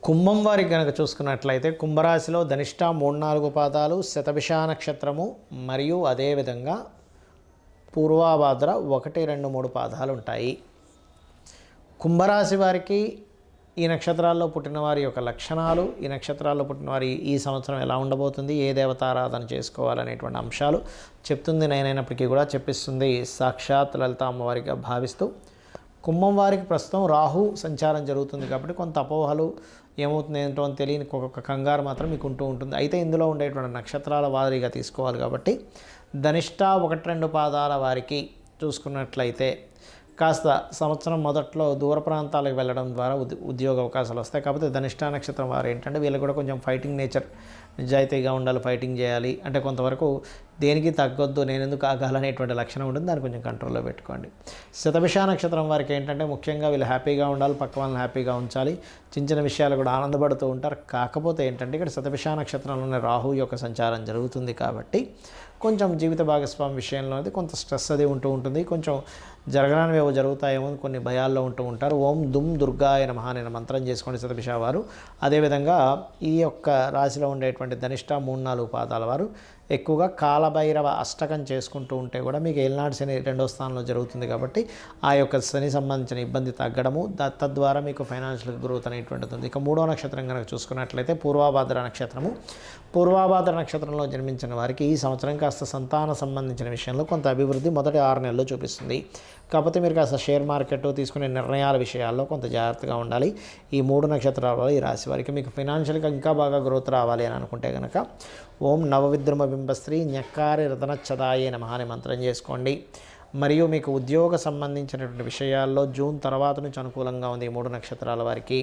కుంభం వారికి కనుక చూసుకున్నట్లయితే కుంభరాశిలో ధనిష్ట 3-4 పాదాలు, శతభిష నక్షత్రము మరియు అదేవిధంగా పూర్వాభాద్ర 1-2-3 పాదాలు ఉంటాయి. కుంభరాశి వారికి ఈ నక్షత్రాల్లో పుట్టిన వారి యొక్క లక్షణాలు, ఈ నక్షత్రాల్లో పుట్టిన వారి ఈ సంవత్సరం ఎలా ఉండబోతుంది, ఏ దేవతారాధన చేసుకోవాలనేటువంటి అంశాలు చెప్తుంది. నేనైనప్పటికీ కూడా చెప్పిస్తుంది సాక్షాత్ లలిత అమ్మవారిగా భావిస్తూ. కుంభం వారికి ప్రస్తుతం రాహు సంచారం జరుగుతుంది కాబట్టి కొంత అపోహలు ఏమవుతుంది ఏంటో అని తెలియని ఒక్కొక్క కంగారు మాత్రం మీకు ఉంటూ ఉంటుంది. అయితే ఇందులో ఉండేటువంటి నక్షత్రాల వారీగా తీసుకోవాలి కాబట్టి ధనిష్ట 1-2 పాదాల వారికి చూసుకున్నట్లయితే కాస్త సంవత్సరం మొదట్లో దూర ప్రాంతాలకు వెళ్ళడం ద్వారా ఉద్యోగ అవకాశాలు వస్తాయి. కాకపోతే ధనిష్ట నక్షత్రం వారు ఏంటంటే వీళ్ళు కూడా కొంచెం ఫైటింగ్ నేచర్, నిజాయితీగా ఉండాలి, ఫైటింగ్ చేయాలి అంటే కొంతవరకు దేనికి తగ్గొద్దు, నేను ఎందుకు ఆగాలనేటువంటి లక్షణం ఉంటుంది. దాన్ని కొంచెం కంట్రోల్లో పెట్టుకోండి. శతభిష నక్షత్రం వారికి ఏంటంటే ముఖ్యంగా వీళ్ళు హ్యాపీగా ఉండాలి, పక్క వాళ్ళని హ్యాపీగా ఉంచాలి, చిన్న చిన్న విషయాలు కూడా ఆనందపడుతూ ఉంటారు. కాకపోతే ఏంటంటే ఇక్కడ శతభిష నక్షత్రంలోనే రాహు యొక్క సంచారం జరుగుతుంది కాబట్టి కొంచెం జీవిత భాగస్వామి విషయంలో అది కొంత స్ట్రెస్ అది ఉంటూ ఉంటుంది. కొంచెం జరగరానివి ఏవో జరుగుతాయేమో కొన్ని భయాల్లో ఉంటూ ఉంటారు. ఓం దుమ్ దుర్గాయ నమః అనే మంత్రం చేసుకోండి శతభిష వారు. అదేవిధంగా ఈ యొక్క రాశిలో ఉండేటువంటి ధనిష్ట 3-4 పాదాల వారు ఎక్కువగా కాలభైరవ అష్టకం చేసుకుంటూ ఉంటే కూడా మీకు ఏలినాడు శని 2వ స్థానంలో జరుగుతుంది కాబట్టి ఆ యొక్క శని సంబంధించిన ఇబ్బంది తగ్గడము, తద్వారా మీకు ఫైనాన్షియల్ గ్రోత్ అనేటువంటిది ఉంది. ఇక 3వ నక్షత్రం కనుక చూసుకున్నట్లయితే పూర్వాభాద్ర నక్షత్రము. పూర్వాభాద్ర నక్షత్రంలో జన్మించిన వారికి ఈ సంవత్సరం కాస్త సంతాన సంబంధించిన విషయంలో కొంత అభివృద్ధి మొదటి 6 నెలల్లో చూపిస్తుంది. కాకపోతే మీరు కాస్త షేర్ మార్కెట్ తీసుకునే నిర్ణయాల విషయాల్లో కొంత జాగ్రత్తగా ఉండాలి. ఈ 3 నక్షత్రాల ఈ రాశి వారికి మీకు ఫైనాన్షియల్గా ఇంకా బాగా గ్రోత్ రావాలి అని అనుకుంటే కనుక ఓం నవవిద్రుమ బింబశ్రీ న్యక్కారి రతనచ్చదాయే నమః అనే మంత్రం చేసుకోండి. మరియు మీకు ఉద్యోగ సంబంధించినటువంటి విషయాల్లో జూన్ తర్వాత నుంచి అనుకూలంగా ఉంది ఈ 3 నక్షత్రాల వారికి.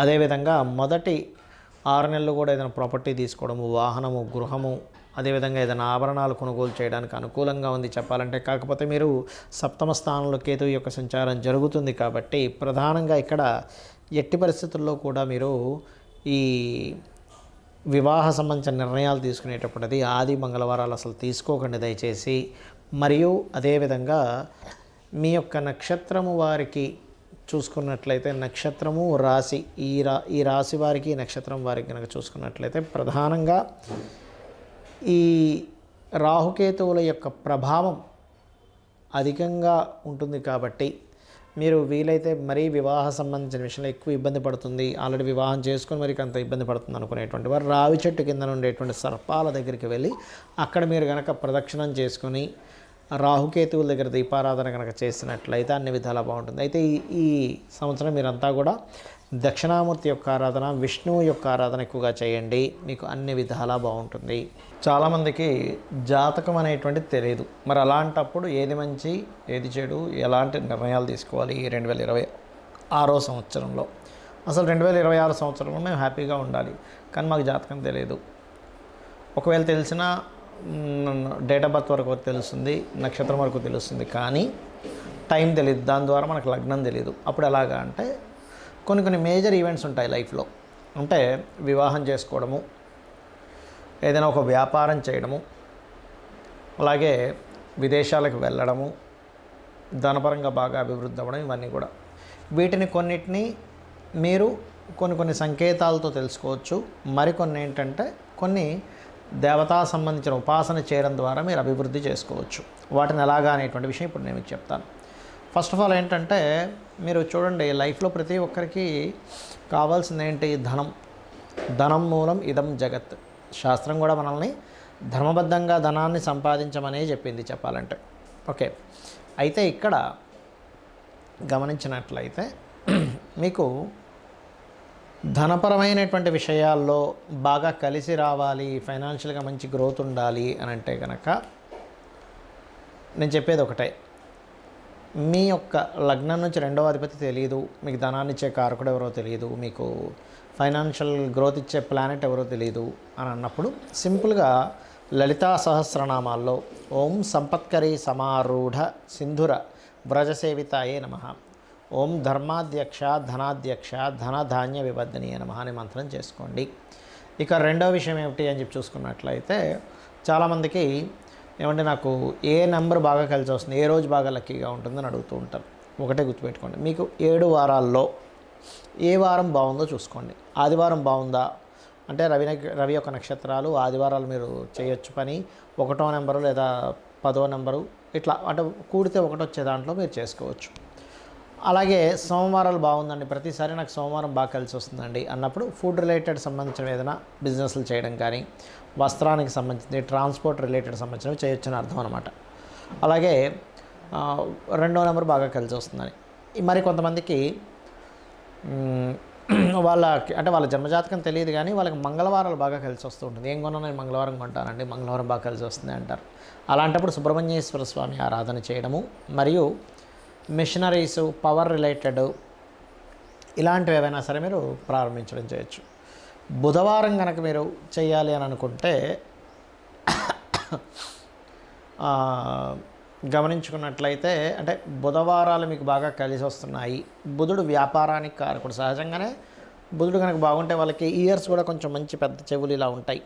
అదేవిధంగా మొదటి 6 నెలలు కూడా ఏదైనా ప్రాపర్టీ తీసుకోవడము, వాహనము, గృహము, అదేవిధంగా ఏదైనా ఆభరణాలు కొనుగోలు చేయడానికి అనుకూలంగా ఉంది చెప్పాలంటే. కాకపోతే మీరు 7వ స్థానంలో కేతువు యొక్క సంచారం జరుగుతుంది కాబట్టి ప్రధానంగా ఇక్కడ ఎట్టి పరిస్థితుల్లో కూడా మీరు ఈ వివాహ సంబంధించిన నిర్ణయాలు తీసుకునేటప్పుడు అది ఆది మంగళవారాలు అసలు తీసుకోకండి దయచేసి. మరియు అదేవిధంగా మీ యొక్క నక్షత్రము వారికి చూసుకున్నట్లయితే నక్షత్రము రాశి ఈ రాశి వారికి నక్షత్రం వారికి కనుక చూసుకున్నట్లయితే ప్రధానంగా ఈ రాహుకేతువుల యొక్క ప్రభావం అధికంగా ఉంటుంది కాబట్టి మీరు వీలైతే మరీ వివాహ సంబంధించిన విషయంలో ఎక్కువ ఇబ్బంది పడుతుంది, ఆల్రెడీ వివాహం చేసుకొని మరి అంత ఇబ్బంది పడుతుంది అనుకునేటువంటి వారు రావి చెట్టు కింద ఉండేటువంటి సర్పాల దగ్గరికి వెళ్ళి అక్కడ మీరు కనుక ప్రదక్షిణం చేసుకొని రాహుకేతువుల దగ్గర దీపారాధన కనుక చేసినట్లయితే అన్ని విధాలా బాగుంటుంది. అయితే ఈ సంవత్సరం మీరంతా కూడా దక్షిణామూర్తి యొక్క ఆరాధన, విష్ణువు యొక్క ఆరాధన ఎక్కువగా చేయండి, మీకు అన్ని విధాలా బాగుంటుంది. చాలామందికి జాతకం అనేటువంటిది తెలియదు. మరి అలాంటప్పుడు ఏది మంచి ఏది చెడు, ఎలాంటి నిర్ణయాలు తీసుకోవాలి ఈ 2026 సంవత్సరంలో. అసలు 2026 సంవత్సరంలో మేము హ్యాపీగా ఉండాలి కానీ మాకు జాతకం తెలియదు. ఒకవేళ తెలిసినా డేట్ ఆఫ్ బర్త్ వరకు తెలుస్తుంది, నక్షత్రం వరకు తెలుస్తుంది, కానీ టైం తెలియదు. దాని ద్వారా మనకు లగ్నం తెలియదు. అప్పుడు ఎలాగా అంటే కొన్ని మేజర్ ఈవెంట్స్ ఉంటాయి లైఫ్లో. అంటే వివాహం చేసుకోవడము, ఏదైనా ఒక వ్యాపారం చేయడము, అలాగే విదేశాలకు వెళ్ళడము, ధనపరంగా బాగా అభివృద్ధి అవ్వడం, ఇవన్నీ కూడా వీటిని కొన్నిటిని మీరు కొన్ని సంకేతాలతో తెలుసుకోవచ్చు. మరికొన్ని ఏంటంటే కొన్ని దేవతా సంబంధించిన ఉపాసన చేయడం ద్వారా మీరు అభివృద్ధి చేసుకోవచ్చు. వాటిని ఎలాగా అనేటువంటి విషయం ఇప్పుడు నేను మీకు చెప్తాను. ఫస్ట్ ఆఫ్ ఆల్ ఏంటంటే మీరు చూడండి, లైఫ్లో ప్రతి ఒక్కరికి కావాల్సింది ఏంటి? ధనం మూలం ఇదం జగత్. శాస్త్రం కూడా మనల్ని ధర్మబద్ధంగా ధనాన్ని సంపాదించమనే చెప్పింది చెప్పాలంటే. ఓకే, అయితే ఇక్కడ గమనించినట్లయితే మీకు ధనపరమైనటువంటి విషయాల్లో బాగా కలిసి రావాలి, ఫైనాన్షియల్గా మంచి గ్రోత్ ఉండాలి అని అంటే కనుక నేను చెప్పేది ఒకటే, మీ యొక్క లగ్నం నుంచి 2వ అధిపతి తెలియదు, మీకు ధనాన్ని ఇచ్చే కారకుడు ఎవరో తెలియదు, మీకు ఫైనాన్షియల్ గ్రోత్ ఇచ్చే ప్లానెట్ ఎవరో తెలియదు అని అన్నప్పుడు సింపుల్గా లలితా సహస్రనామాల్లో ఓం సంపత్కరీ సమారూఢ సింధుర వ్రజసేవితాయే నమః, ఓం ధర్మాధ్యక్ష ధనాధ్యక్ష ధనధాన్య వివర్ధనీయ నమః అనే మంత్రం చేసుకోండి. ఇక 2వ విషయం ఏమిటి అని చెప్పి చూసుకున్నట్లయితే చాలామందికి ఏమంటే నాకు ఏ నెంబర్ బాగా కలిసి వస్తుంది, ఏ రోజు బాగా లక్కీగా ఉంటుందని అడుగుతూ ఉంటారు. ఒకటే గుర్తుపెట్టుకోండి, మీకు 7 వారాల్లో ఏ వారం బాగుందో చూసుకోండి. ఆదివారం బాగుందా అంటే రవి యొక్క నక్షత్రాలు ఆదివారాలు మీరు చేయొచ్చు పని. 1వ నెంబరు లేదా 10వ నెంబరు ఇట్లా అంటే కూడితే 1 వచ్చే దాంట్లో మీరు చేసుకోవచ్చు. అలాగే సోమవారాలు బాగుందండి, ప్రతిసారి నాకు సోమవారం బాగా కలిసి వస్తుందండి అన్నప్పుడు ఫుడ్ రిలేటెడ్ సంబంధించిన ఏదైనా బిజినెస్లు చేయడం కానీ, వస్త్రానికి సంబంధించి ట్రాన్స్పోర్ట్ రిలేటెడ్ సంబంధించినవి చేయొచ్చని అర్థం అనమాట. అలాగే 2వ నెంబర్ బాగా కలిసి వస్తుందని. మరి కొంతమందికి వాళ్ళ జన్మజాతకం తెలియదు కానీ వాళ్ళకి మంగళవారాలు బాగా కలిసి వస్తూ ఉంటుంది. ఏం కొన్నా నేను మంగళవారం కొంటానండి, మంగళవారం బాగా కలిసి వస్తుంది అంటారు. అలాంటప్పుడు సుబ్రహ్మణ్యేశ్వర స్వామి ఆరాధన చేయడము మరియు మిషనరీస్, పవర్ రిలేటెడ్ ఇలాంటివి ఏవైనా సరే మీరు ప్రారంభించడం చేయొచ్చు. బుధవారం కనుక మీరు చేయాలి అని అనుకుంటే గమనించుకున్నట్లయితే అంటే బుధవారాలు మీకు బాగా కలిసి వస్తున్నాయి. బుధుడు వ్యాపారానికి కారకుడు. సహజంగానే బుధుడు కనుక బాగుంటే వాళ్ళకి ఇయర్స్ కూడా కొంచెం మంచి పెద్ద చెవులు ఇలా ఉంటాయి,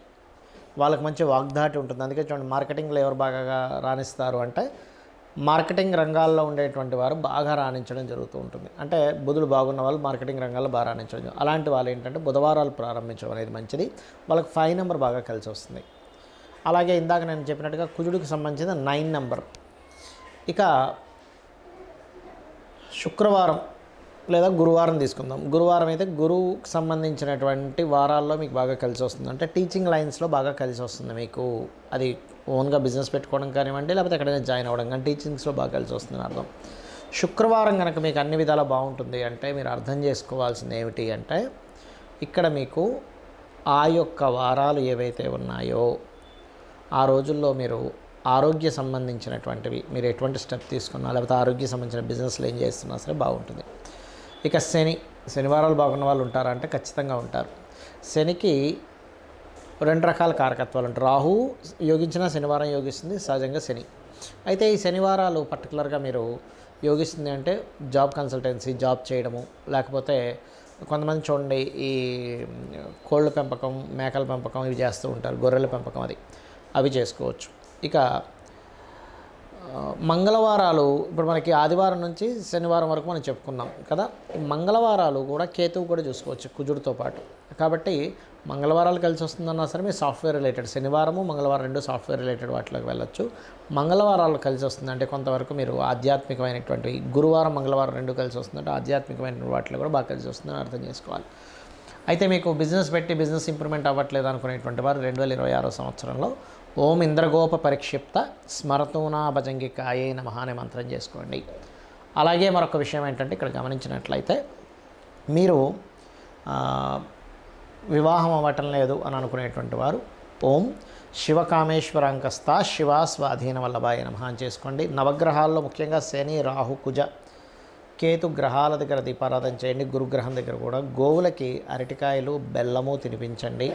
వాళ్ళకి మంచి వాగ్దాటి ఉంటుంది. అందుకే చూడండి, మార్కెటింగ్లో ఎవరు బాగా రాణిస్తారు అంటే మార్కెటింగ్ రంగాల్లో ఉండేటువంటి వారు బాగా రాణించడం జరుగుతూ ఉంటుంది. అంటే బుధుడు బాగున్న వాళ్ళు మార్కెటింగ్ రంగాల్లో బాగా రాణించడం. అలాంటి వాళ్ళు ఏంటంటే బుధవారాలు ప్రారంభించడం అనేది మంచిది. వాళ్ళకి 5 నెంబర్ బాగా కలిసి వస్తుంది. అలాగే ఇందాక నేను చెప్పినట్టుగా కుజుడికి సంబంధించిన 9 నెంబర్. ఇక శుక్రవారం లేదా గురువారం తీసుకుందాం. గురువారం అయితే గురువుకి సంబంధించినటువంటి వారాల్లో మీకు బాగా కలిసి వస్తుంది. అంటే టీచింగ్ లైన్స్లో బాగా కలిసి వస్తుంది మీకు. అది ఓన్గా బిజినెస్ పెట్టుకోవడం కానివ్వండి, లేకపోతే ఎక్కడైనా జాయిన్ అవ్వడం కానీ టీచింగ్స్లో బాగా కలిసి వస్తుందని అర్థం. శుక్రవారం కనుక మీకు అన్ని విధాలా బాగుంటుంది అంటే మీరు అర్థం చేసుకోవాల్సింది ఏమిటి అంటే ఇక్కడ మీకు ఆ యొక్క వారాలు ఏవైతే ఉన్నాయో ఆ రోజుల్లో మీరు ఆరోగ్య సంబంధించినటువంటివి మీరు ఎటువంటి స్టెప్ తీసుకున్నా, లేకపోతే ఆరోగ్య సంబంధించిన బిజినెస్లు ఏం చేస్తున్నా సరే బాగుంటుంది. ఇక శనివారాలు బాగున్న వాళ్ళు ఉంటారా అంటే ఖచ్చితంగా ఉంటారు. శనికి 2 రకాల కారకత్వాలు ఉంటాయి. రాహు యోగించిన శనివారం యోగిస్తుంది సహజంగా శని. అయితే ఈ శనివారాలు పర్టికులర్గా మీరు యోగిస్తుంది అంటే జాబ్ కన్సల్టెన్సీ, జాబ్ చేయడము, లేకపోతే కొంతమంది చూడండి ఈ కోళ్ళ పెంపకం, మేకల పెంపకం ఇవి చేస్తూ ఉంటారు, గొర్రెల పెంపకం అవి చేసుకోవచ్చు. ఇక మంగళవారాలు ఇప్పుడు మనకి ఆదివారం నుంచి శనివారం వరకు మనం చెప్పుకున్నాం కదా. మంగళవారాలు కూడా కేతువు కూడా చూసుకోవచ్చు కుజుడితో పాటు. కాబట్టి మంగళవారాలు కలిసి వస్తుందన్నా సరే మీరు సాఫ్ట్వేర్ రిలేటెడ్, శనివారము మంగళవారం 2 సాఫ్ట్వేర్ రిలేటెడ్ వాటిలోకి వెళ్ళొచ్చు. మంగళవారాలు కలిసి వస్తుందంటే కొంతవరకు మీరు ఆధ్యాత్మికమైనటువంటి, గురువారం మంగళవారం 2 కలిసి వస్తుందంటే ఆధ్యాత్మికమైన వాటిలో కూడా బాగా కలిసి వస్తుందని అర్థం చేసుకోవాలి. అయితే మీకు బిజినెస్ పెట్టి బిజినెస్ ఇంప్రూవ్మెంట్ అవ్వట్లేదు అనుకునేటువంటి వారు 2026 సంవత్సరంలో ఓం ఇంద్రగోప పరిక్షిప్త స్మరతూనా భజంగికాయే నమః అనే మంత్రం చేసుకోండి. అలాగే మరొక విషయం ఏంటంటే ఇక్కడ గమనించినట్లయితే మీరు వివాహం అవ్వటం లేదు అని అనుకునేటువంటి వారు ఓం శివకామేశ్వరాంకస్త శివ స్వాధీన వల్లభాయ నమః అని చేసుకోండి. నవగ్రహాల్లో ముఖ్యంగా శని, రాహు, కుజ, కేతు గ్రహాల దగ్గర దీపారాధన చేయండి. గురుగ్రహం దగ్గర కూడా గోవులకి అరటికాయలు, బెల్లము తినిపించండి.